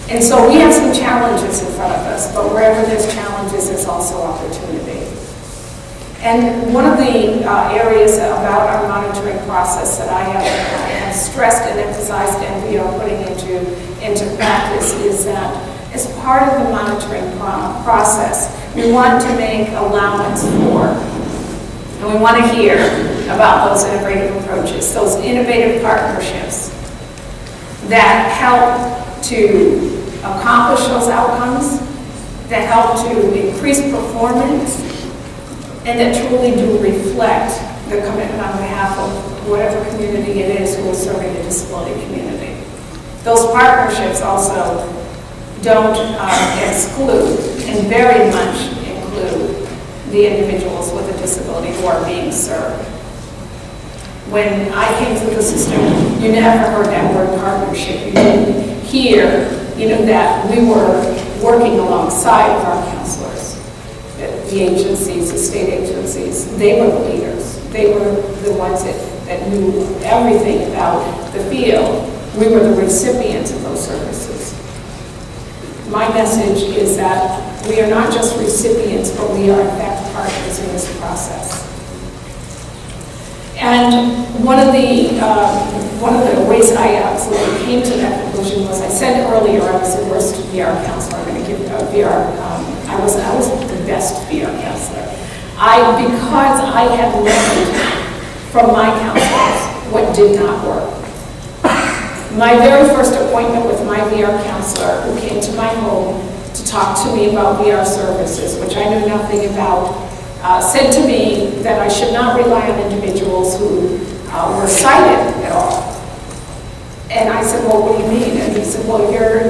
And so we have some challenges in front of us, but wherever there's challenges, there's also opportunity. And one of the areas about our monitoring process that I have stressed and emphasized and we are putting into practice is that as part of the monitoring process, we want to make allowance for, and we want to hear about those innovative approaches, those innovative partnerships that help to accomplish those outcomes, that help to increase performance, and that truly do reflect the commitment on behalf of whatever community it is who is serving the disability community. Those partnerships also don't exclude, and very much include, the individuals with a disability who are being served. When I came through the system, you never heard that word partnership. You didn't hear, that we were working alongside of our counselors. The agencies, the state agencies, they were the leaders. They were the ones that knew everything about the field. We were the recipients of those services. My message is that we are not just recipients, but we are in fact partners in this process. And one of the ways I absolutely came to that conclusion was, I said earlier I was the worst VR counselor. I'm going to give VR. I was the best VR counselor. Because I had learned from my counselors what did not work. My very first appointment with my VR counselor, who came to my home to talk to me about VR services, which I knew nothing about, said to me that I should not rely on individuals who were sighted at all. And I said, well, what do you mean? And he said, well, you're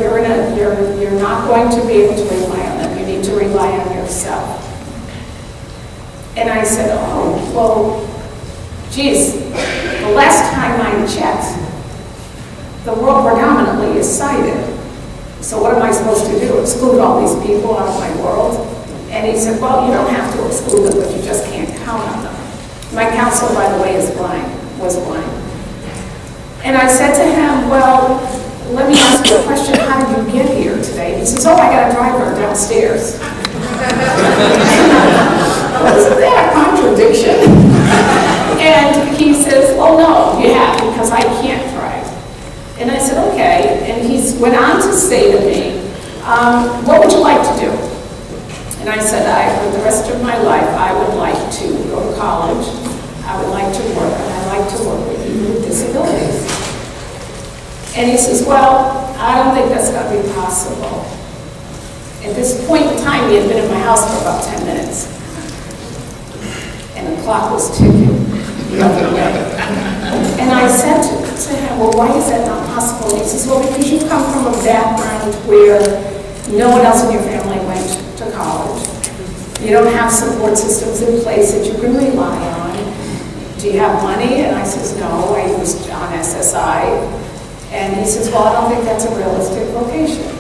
not going to be able to rely on them. You need to rely on yourself. And I said, oh, well, geez, the last time I checked, the world predominantly is sighted. So what am I supposed to do? Exclude all these people out of my world? And he said, well, you don't have to exclude them, but you just can't count on them. My counselor, by the way, was blind. And I said to him, well, let me ask you a question. How did you get here today? He says, oh, I got a driver downstairs. Well, isn't that a contradiction? And he says, well, no, you have, because I can't drive. And I said, okay. And he went on to say to me, what would you like to do? And I said, for the rest of my life, I would like to go to college, I would like to work, and I'd like to work with people with disabilities. And he says, well, I don't think that's going to be possible. At this point in time, he had been in my house for about 10 minutes. And the clock was ticking the other way. And I said to him, well, why is that not possible? And he says, well, because you come from a background where no one else in your family went to college. You don't have support systems in place that you can rely on. Do you have money? And I says, no, I was on SSI. And he says, well, I don't think that's a realistic vocation.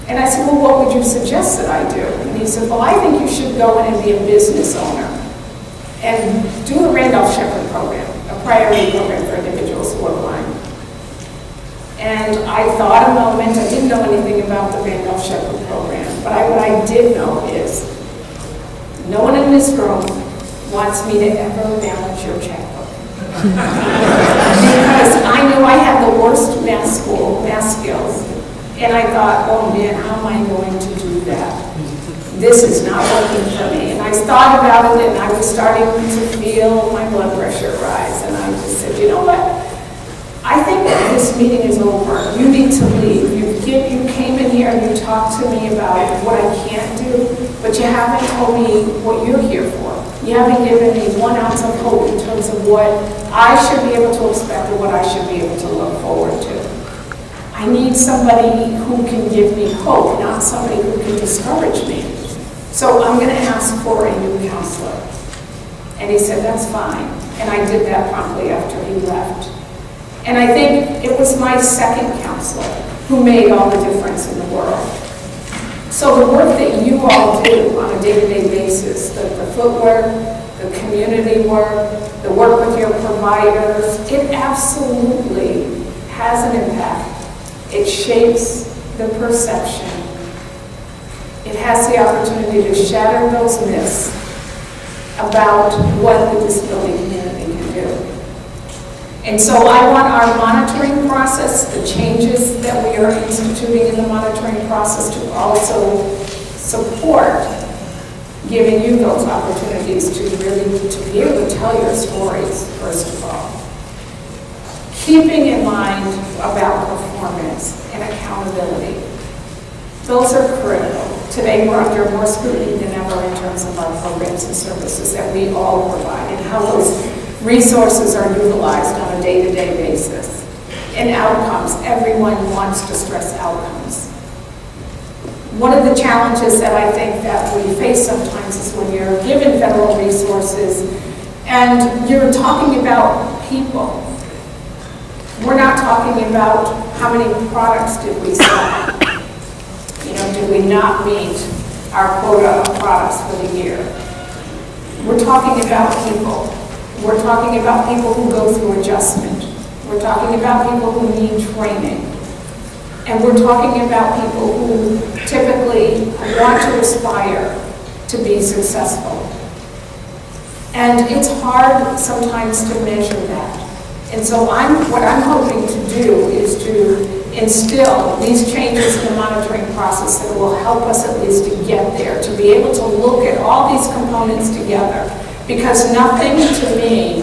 And I said, well, what would you suggest that I do? And he said, well, I think you should go in and be a business owner and do the Randolph-Shepard program, a priority program for individuals who are blind. And I thought a moment. I didn't know anything about the Randolph-Shepard program, but what I did know is no one in this room wants me to ever balance your checkbook. Because I knew I had the worst math skills, and I thought, oh man, how am I going to do that? This is not working for me. And I thought about it, and I was starting to feel my blood pressure rise, and I just said, you know what? I think that this meeting is over. You need to leave. You came in here and you talked to me about what I can't do, but you haven't told me what you're here for. You haven't given me 1 ounce of hope in terms of what I should be able to expect or what I should be able to look forward to. I need somebody who can give me hope, not somebody who can discourage me. So I'm going to ask for a new counselor. And he said, that's fine. And I did that promptly after he left. And I think it was my second counselor who made all the difference in the world. So the work that you all do on a day-to-day basis, the footwork, the community work, the work with your providers, it absolutely has an impact. It shapes the perception. It has the opportunity to shatter those myths about what the disability community can do. And so I want our monitoring process, the changes that we are instituting in the monitoring process, to also support giving you those opportunities to be able to tell your stories, first of all. Keeping in mind about performance and accountability. Those are critical. Today we're under more scrutiny than ever in terms of our programs and services that we all provide and how those resources are utilized on a day-to-day basis. And outcomes, everyone wants to stress outcomes. One of the challenges that I think that we face sometimes is when you're given federal resources and you're talking about people. We're not talking about how many products did we sell. Did we not meet our quota of products for the year? We're talking about people. We're talking about people who go through adjustment. We're talking about people who need training. And we're talking about people who typically want to aspire to be successful. And it's hard sometimes to measure that. And so what I'm hoping to do is to instill these changes in the monitoring process that will help us at least to get there, to be able to look at all these components together. Because nothing to me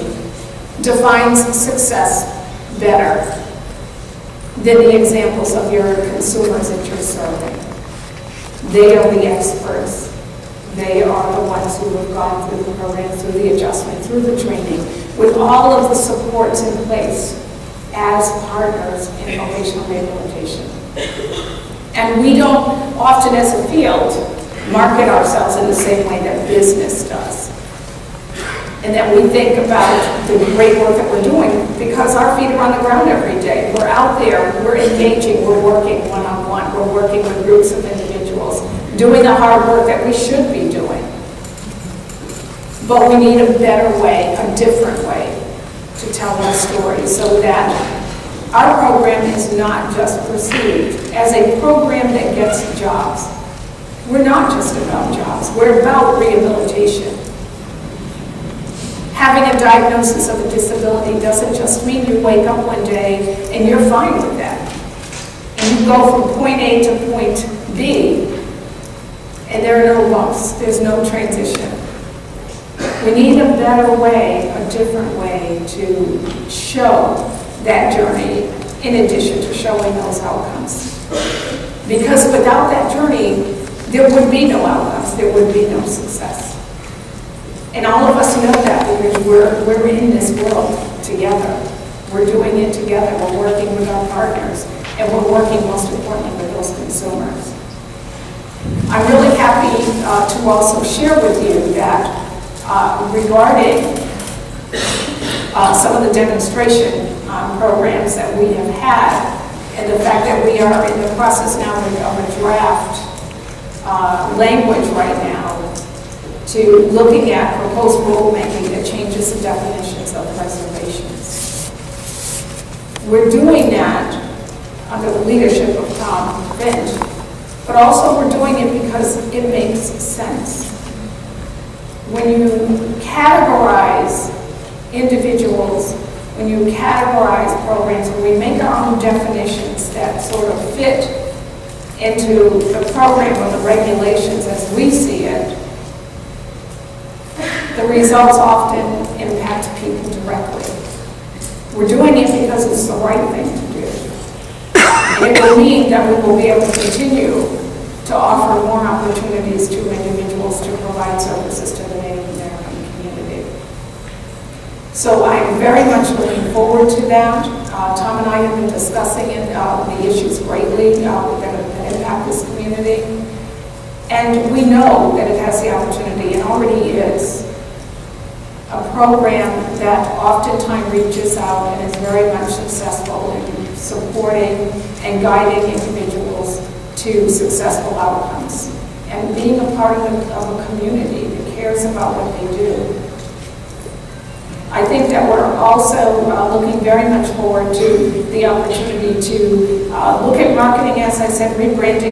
defines success better than the examples of your consumers that you're serving. They are the experts. They are the ones who have gone through the program, through the adjustment, through the training, with all of the supports in place as partners in vocational rehabilitation. And we don't often, as a field, market ourselves in the same way that business does. And that we think about the great work that we're doing because our feet are on the ground every day. We're out there, we're engaging, we're working one-on-one, we're working with groups of individuals, doing the hard work that we should be doing. But we need a better way, a different way to tell our story so that our program is not just perceived as a program that gets jobs. We're not just about jobs, we're about rehabilitation. Having a diagnosis of a disability doesn't just mean you wake up one day and you're fine with that. And you go from point A to point B, and there are no bumps, there's no transition. We need a better way, a different way to show that journey in addition to showing those outcomes. Because without that journey, there would be no outcomes, there would be no success. And all of us know that because we're in this world together. We're doing it together, we're working with our partners, and we're working most importantly with those consumers. I'm really happy to also share with you that regarding some of the demonstration programs that we have had, and the fact that we are in the process now of a draft language right now to looking at proposed rulemaking that changes the definitions of reservations. We're doing that under the leadership of Tom Finch, but also we're doing it because it makes sense. When you categorize individuals, when you categorize programs, when we make our own definitions that sort of fit into the program or the regulations as we see it, the results often impact people directly. We're doing it because it's the right thing to do. And it will mean that we will be able to continue to offer more opportunities to individuals to provide services to the Native American community. So I'm very much looking forward to that. Tom and I have been discussing the issues greatly that impact this community. And we know that it has the opportunity, and already is, a program that oftentimes reaches out and is very much successful in supporting and guiding individuals to successful outcomes and being a part of a community that cares about what they do. I think that we're also looking very much forward to the opportunity to look at marketing, as I said, rebranding.